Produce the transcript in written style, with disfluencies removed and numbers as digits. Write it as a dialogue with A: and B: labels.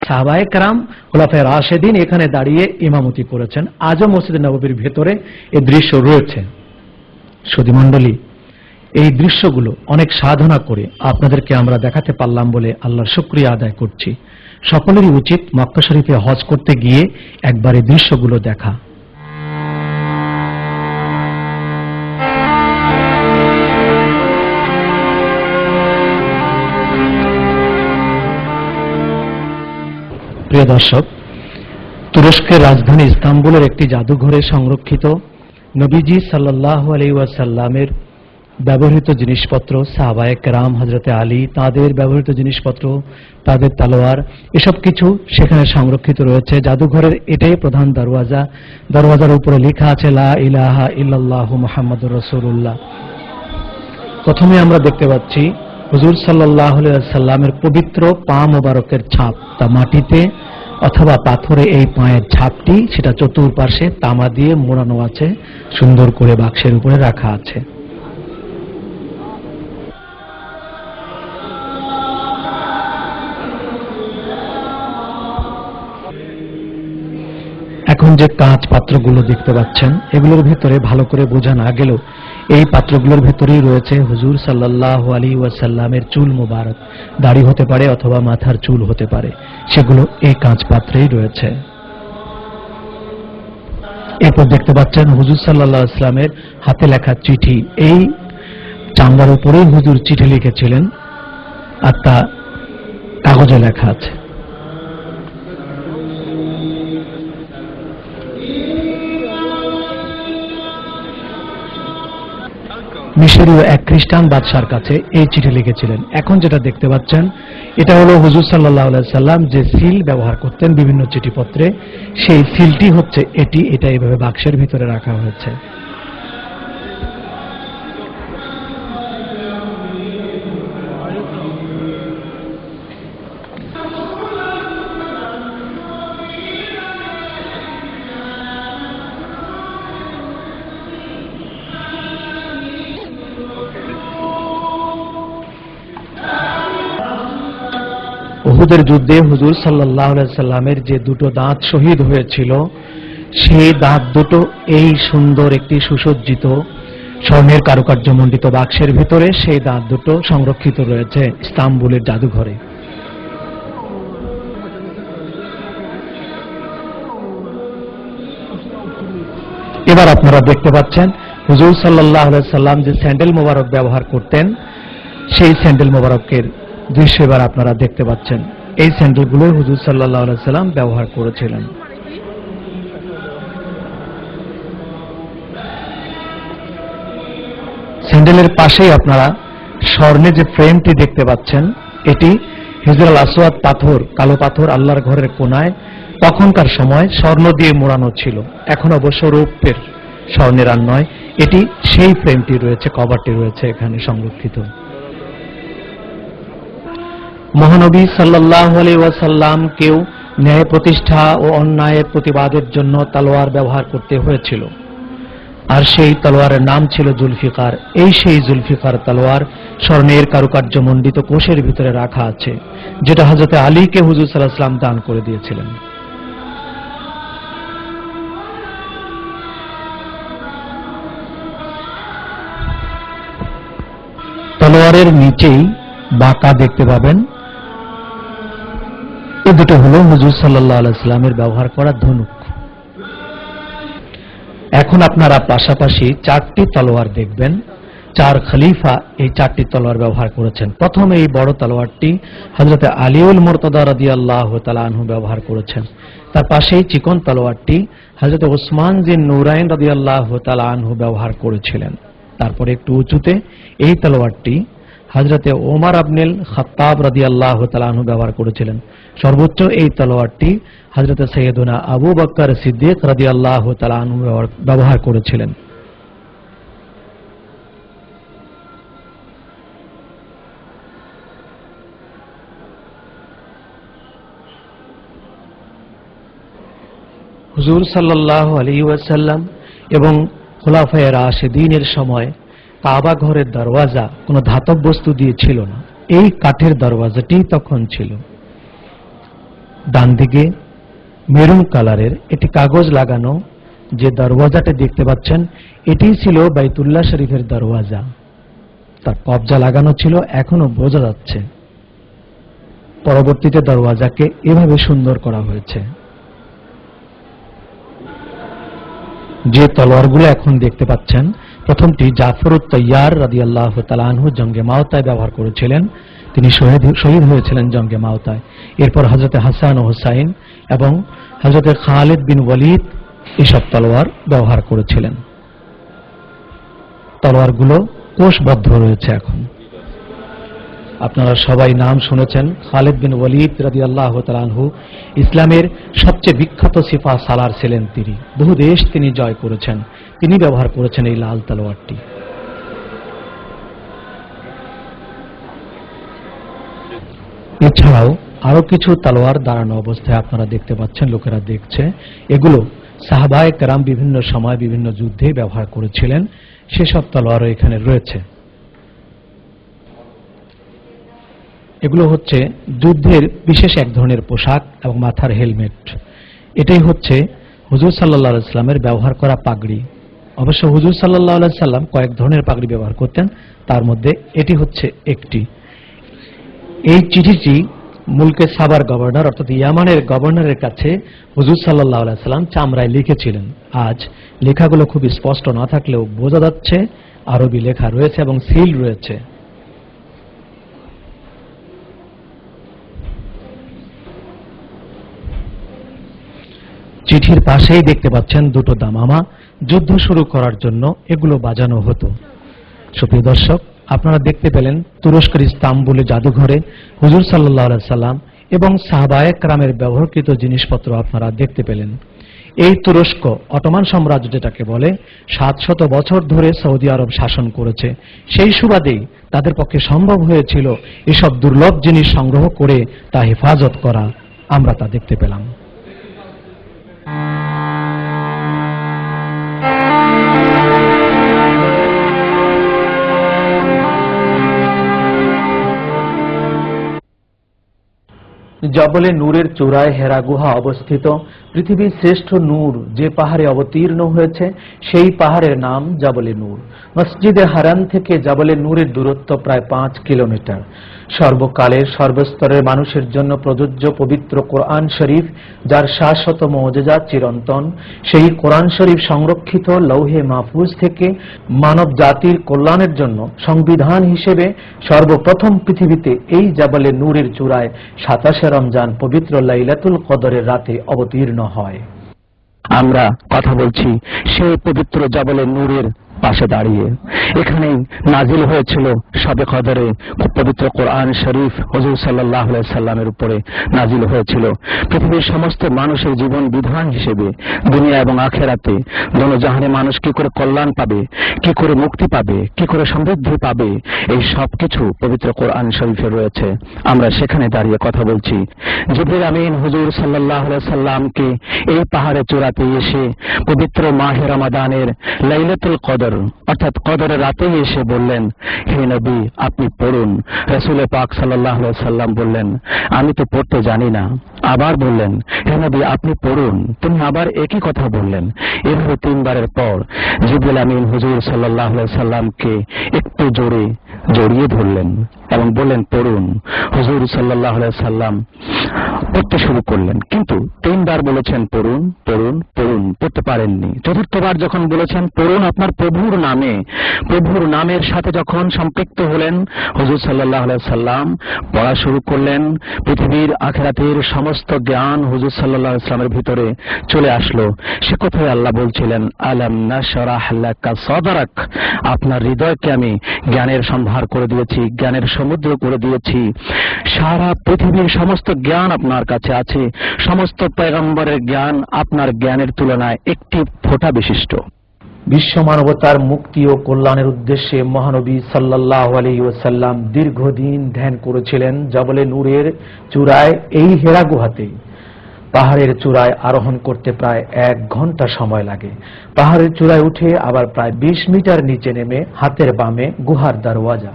A: সাহাবায়ে কেরাম খুলাফায়ে রাশেদিন এখানে দাঁড়িয়ে ইমামতি করেছেন। আজও মসজিদে নববীর ভেতরে এই দৃশ্য রয়েছে। সুধী মণ্ডলী, এই দৃশ্যগুলো অনেক সাধনা করে আপনাদেরকে আমরা দেখাতে পারলাম বলে আল্লাহর শুকরিয়া আদায় করছি। সকলেরই উচিত মক্কা শরীফে হজ করতে গিয়ে একবার এই দৃশ্যগুলো দেখা। প্রিয় দর্শক, তুরস্কের রাজধানী ইস্তাম্বুলের একটি জাদুঘরে সংরক্ষিত নবীজি সাল্লাল্লাহু আলাইহি ওয়াসাল্লামের ব্যবহৃত জিনিসপত্র, সাহাবায়ে কেরাম, হযরতে আলী, তাদের ব্যবহৃত জিনিসপত্র, তাদের তলোয়ার, এসব কিছু সেখানে সংরক্ষিত রয়েছে। জাদুঘরের এটাই প্রধান দরওয়াজা। দরওয়াজার উপরে লেখা আছে লা ইলাহা ইল্লাল্লাহু মুহাম্মাদুর রাসূলুল্লাহ। প্রথমে আমরা দেখতে পাচ্ছি হুজুর সাল্লাল্লাহু আলাইহি ওয়াসাল্লামের পবিত্র পা মোবারকের ছাপ, তা মাটিতে অথবা পাথরে এই পায়ের ছাপটি, সেটা চতুর্পাশে তামা দিয়ে মোড়ানো আছে, সুন্দর করে বাক্সের উপরে রাখা আছে। এখন যে কাঁচ পাত্রগুলো দেখতে পাচ্ছেন, এগুলোর ভিতরে ভালো করে বোঝা না গেলেও এই পাত্রগুলোর ভিতরেই রয়েছে হুজুর সাল্লাল্লাহু আলাইহি ওয়াসাল্লামের চুল মোবারক। দাড়ি হতে পারে অথবা মাথার চুল হতে পারে, সেগুলো এই কাঁচ পাত্রেই রয়েছে। এরপর দেখতে পাচ্ছেন হুজুর সাল্লাল্লাহু আলাইহি ওয়াসাল্লামের হাতে লেখা চিঠি। এই চামড়ার উপরেই হুজুর চিঠি লিখেছিলেন, আর তা কাগজে লেখা আছে। মিশরীয় এক খ্রিস্টান বাদশার কাছে এই চিঠি লিখেছিলেন। এখন যেটা দেখতে পাচ্ছেন, এটা হলো হুজুর সাল্লাল্লাহু আলাইহি সাল্লাম যে সিল ব্যবহার করতেন বিভিন্ন চিঠিপত্রে, সেই সিলটি হচ্ছে এটি। এটা এইভাবে বাক্সের ভিতরে রাখা হয়েছে। উহুদের যুদ্ধে হুজুর সাল্লাল্লাহু আলাইহি সাল্লামের যে দুটো দাঁত শহীদ হয়েছিল, সেই দাঁত দুটো এই সুন্দর একটি সুসজ্জিত স্বর্ণের কারুকার্যমণ্ডিত বাক্সের ভিতরে, সেই দাঁত দুটো সংরক্ষিত রয়েছে ইস্তাম্বুলের জাদুঘরে। এবার আপনারা দেখতে পাচ্ছেন হুজুর সাল্লাল্লাহু আলাইহি সাল্লাম যে স্যান্ডেল মোবারক ব্যবহার করতেন, সেই স্যান্ডেল মোবারকের দৃশ্য এবার আপনারা দেখতে পাচ্ছেন। এই স্যান্ডেলগুলো হুজুর সাল্লাল্লাহু আলাইহি সাল্লাম ব্যবহার করেছিলেন। স্যান্ডেলের পাশেই আপনারা স্বর্ণে যে ফ্রেমটি দেখতে পাচ্ছেন, এটি হিজরুল আসওয়াদ পাথর, কালো পাথর আল্লাহর ঘরের কোনায় তখনকার সময় স্বর্ণ দিয়ে মোড়ানো ছিল। এখন অবশ্য রৌপ্যের, স্বর্ণের আর নয়। এটি সেই ফ্রেমটি রয়েছে, কভারটি রয়েছে এখানে সংরক্ষিত। মহানবী সাল্লাল্লাহু আলাইহি ওয়াসাল্লামকেও ন্যায় প্রতিষ্ঠা ও অন্যায়ের প্রতিবাদের জন্য তলোয়ার ব্যবহার করতে হয়েছিল, আর সেই তলোয়ারের নাম ছিল জুলফিকার। এই সেই জুলফিকার তলোয়ার স্বর্ণের কারুকার্যমণ্ডিত কোষের ভিতরে রাখা আছে, যেটা হযরত আলীকে হুজুর সাল্লাল্লাহু আলাইহি ওয়াসাল্লাম দান করে দিয়েছিলেন। তলোয়ারের নিচেই বাঁকা দেখতে পাবেন, এ দুটো হলো হুজুর সাল্লাল্লাহু আলাইহি ওয়াসাল্লামের ব্যবহার করা ধনুক। এখন আপনারা পাশাপাশি চারটি তলোয়ার দেখবেন। চার খলিফা এই চারটি তলোয়ার ব্যবহার করেছেন। প্রথমে এই বড় তলোয়ারটি হযরত আলীউল মুরতাদা রাদিয়াল্লাহু তাআলা আনহু ব্যবহার করেছেন। তার পাশেই চিকন তলোয়ারটি হযরত উসমান জিন নূরাইন রাদিয়াল্লাহু তাআলা আনহু ব্যবহার করেছিলেন। তারপরে একটু উঁচুতে এই তলোয়ারটি হযরতে ওমর ইবনুল খাত্তাব রাদিয়াল্লাহু তাআলা আনহু ব্যবহার করেছিলেন। সর্বোচ্চ এই তলোয়ারটি হযরত সৈয়দনা আবু বকর সিদ্দিক রাদিয়াল্লাহু তাআলা আনহু ব্যবহার করেছিলেন। হুজুর সাল্লাল্লাহু আলাইহি ওয়াসাল্লাম এবং খুলাফায়ে রাশিদিনের সময় কাবা ঘরের দরওয়াজা কোনো ধাতব বস্তু দিয়ে ছিল না, এই কাঠের দরওয়াজাটি তখন ছিল। ডান দিকে মেরুন কালারের একটি কাগজ লাগানো যে দরওয়াজাটি দেখতে পাচ্ছেন, এটিই ছিল বাইতুল্লাহ শরীফের দরওয়াজা। তার কবজা লাগানো ছিল, এখনো বোঝা যাচ্ছে। পরবর্তীতে দরওয়াজাকে এভাবে সুন্দর করা হয়েছে। যে তলোয়ারগুলো এখন দেখতে পাচ্ছেন, প্রথমটি জাফরুত তৈয়ার রাদিয়াল্লাহু তাআলা আনহু জঙ্গে মাওতায় ব্যবহার করেছিলেন, তিনি শহীদ হয়েছিলেন জঙ্গে মাওতায়। এরপর হযরত হাসান ও হুসাইন এবং হযরত খালিদ বিন ওয়ালিদ এসব তলোয়ার ব্যবহার করেছিলেন। তলোয়ারগুলো কোষবদ্ধ রয়েছে। এখন আপনারা সবাই নাম শুনেছেন, খালিদ বিন ওয়ালিদ রাদিয়াল্লাহু তাআলা আনহু ইসলামের সবচেয়ে বিখ্যাত সিপাহ সালার ছিলেন। তিনি বহু দেশ তিনি জয় করেছেন, তিনি ব্যবহার করেছেন এই লাল তলোয়ারটি। এছাড়াও আরো কিছু তলোয়ার দাঁড়ানো অবস্থায় আপনারা দেখতে পাচ্ছেন, লোকেরা দেখছে। এগুলো সাহাবায়ে কেরাম বিভিন্ন সময় বিভিন্ন যুদ্ধে ব্যবহার করেছিলেন, সেসব তলোয়ারও এখানে রয়েছে। এগুলো হচ্ছে যুদ্ধের বিশেষ এক ধরনের পোশাক এবং মাথার হেলমেট। এটাই হচ্ছে হুজুর সাল্লাল্লাহু আলাইহি সাল্লামের ব্যবহার করা পাগড়ি। অবশ্য হুজুর সাল্লাল্লাহু আলাইহি সাল্লাম কয়েক ধরনের পাগড়ি ব্যবহার করতেন, তার মধ্যে এটি হচ্ছে একটি। এই চিঠিটি মুলকে সাবার গভর্নর অর্থাৎ ইয়ামানের গভর্নরের কাছে হুজুর সাল্লাল্লাহু আলাইহি সাল্লাম চামড়ায় লিখেছিলেন। আজ লেখাগুলো খুব স্পষ্ট না থাকলেও বোঝা যাচ্ছে আরবি লেখা রয়েছে এবং সিল রয়েছে। চিঠির পাশেই দেখতে পাচ্ছেন দুটো দামামা, যুদ্ধ শুরু করার জন্য এগুলো বাজানো হতো। সুপ্রিয় দর্শক, আপনারা দেখতে পেলেন তুরস্কের ইস্তাম্বুলে জাদুঘরে হুজুর সাল্লাল্লাহু আলাইহি সাল্লাম এবং সাহাবায়ে কেরামের ব্যবহৃত জিনিসপত্র আপনারা দেখতে পেলেন। এই তুরস্ক অটোমান সাম্রাজ্য যেটাকে বলে 700 বছর ধরে সৌদি আরব শাসন করেছে। সেই সুবাদেই তাদের পক্ষে সম্ভব হয়েছিল এসব দুর্লভ জিনিস সংগ্রহ করে তা হেফাজত করা। আমরা তা দেখতে পেলাম। জবলে নূরের চূড়ায় হেরা গুহা অবস্থিত। পৃথিবীর শ্রেষ্ঠ নূর যে পাহাড়ে অবতীর্ণ হয়েছে সেই পাহাড়ের নাম জবলে নূর। মসজিদে হারাম থেকে জবলে নূরের দূরত্ব প্রায় 5 কিলোমিটার। সর্বকালের সর্বস্তরের মানুষের জন্য প্রযোজ্য পবিত্র কোরআন শরীফ, যার শাশ্বত মুজিজা চিরন্তন, সেই কোরআন শরীফ সংরক্ষিত লৌহে মাহফুজ থেকে মানব জাতির কল্যাণের জন্য সংবিধান হিসেবে সর্বপ্রথম পৃথিবীতে এই জবলে নূরের চূড়ায় 27 রমজান পবিত্র লাইলাতুল কদরের রাতে অবতীর্ণ হয়।
B: আমরা কথা বলছি সেই পবিত্র জবলে নূরের পাশে দাঁড়িয়ে। এখানেই নাজিল হয়েছিল শবে কদরে পবিত্র কোরআন শরীফ হুজুর সাল্লাল্লাহু আলাইহি সাল্লামের উপরে নাজিল হয়েছিল। পৃথিবীর সমস্ত মানুষের জীবন বিধান হিসেবে দুনিয়া এবং আখেরাতে দোনো জাহানে মানুষ কি করে কল্যাণ পাবে, কি করে মুক্তি পাবে, কি করে সমৃদ্ধি পাবে, এই সব কিছু পবিত্র কোরআন শরীফে রয়েছে। আমরা সেখানে দাঁড়িয়ে কথা বলছি। জিবরিল আমিন হুজুর সাল্লাল্লাহু আলাইহি সাল্লামকে এই পাহাড়ে চূড়াতে এসে পবিত্র মাহে রমাদানের লাইলাতুল কদর অর্থাৎ কদরের রাতেই এসে বললেন, হে নবী আপনি পড়ুন। রাসূল পাক সাল্লাল্লাহু আলাইহি সাল্লাম বললেন, আমি তো পড়তে জানি না। আবার বললেন, হে নবী আপনি পড়ুন। তিনি আবার একই কথা বললেন। এভাবে 3 বারের পর জিবরিল আমিন হুজুর সাল্লাল্লাহু আলাইহি সাল্লামকে একটু জোরে জড়িয়ে ধরলেন এবং বললেন, পড়ুন। হুজুর সাল্লাল্লাহু আলাইহি সাল্লাম পড়তে শুরু করলেন, কিন্তু 3 বার বলেছেন পড়ুন পড়ুন পড়ুন, পড়তে পারেননি। চতুর্থবার যখন বলেছেন পড়ুন আপনার প্রভুর নামে, প্রভুর নামের সাথে যখন সম্পৃক্ত হলেন হুজুর সাল্লাল্লাহু আলাইহি সাল্লাম পড়া শুরু করলেন। পৃথিবীর আখিরাতের সমস্ত জ্ঞান হুজুর সাল্লাল্লাহু আলাইহি সাল্লামের ভিতরে চলে আসলো। সে কথাই আল্লাহ বলছিলেন, আলাম নাশরাহ লাকা সাদরাক, আপনার হৃদয়কে আমি জ্ঞানের সম্ভার করে দিয়েছি, জ্ঞানের সমুদ্র করে দিয়েছি। সারা পৃথিবীর সমস্ত জ্ঞান আপনার কাছে আছে। সমস্ত পয়গম্বরের জ্ঞান আপনার জ্ঞানের তুলনায় একটি ফোঁটা বিশিষ্ট।
A: বিশ্ব মানবতার মুক্তি ও কল্যাণের উদ্দেশ্যে মহানবী সাল্লাল্লাহু আলাইহি ওয়াসাল্লাম দীর্ঘদিন ধ্যান করেছিলেন জবলে নূরের চূড়ায় এই হেরা গুহাতেই। পাহাড়ের চূড়ায় আরোহণ করতে প্রায় 1 ঘন্টা সময় লাগে। পাহাড়ের চূড়ায় উঠে আবার প্রায় 20 মিটার নিচে নেমে হাতের বামে গুহার দরওয়াজা।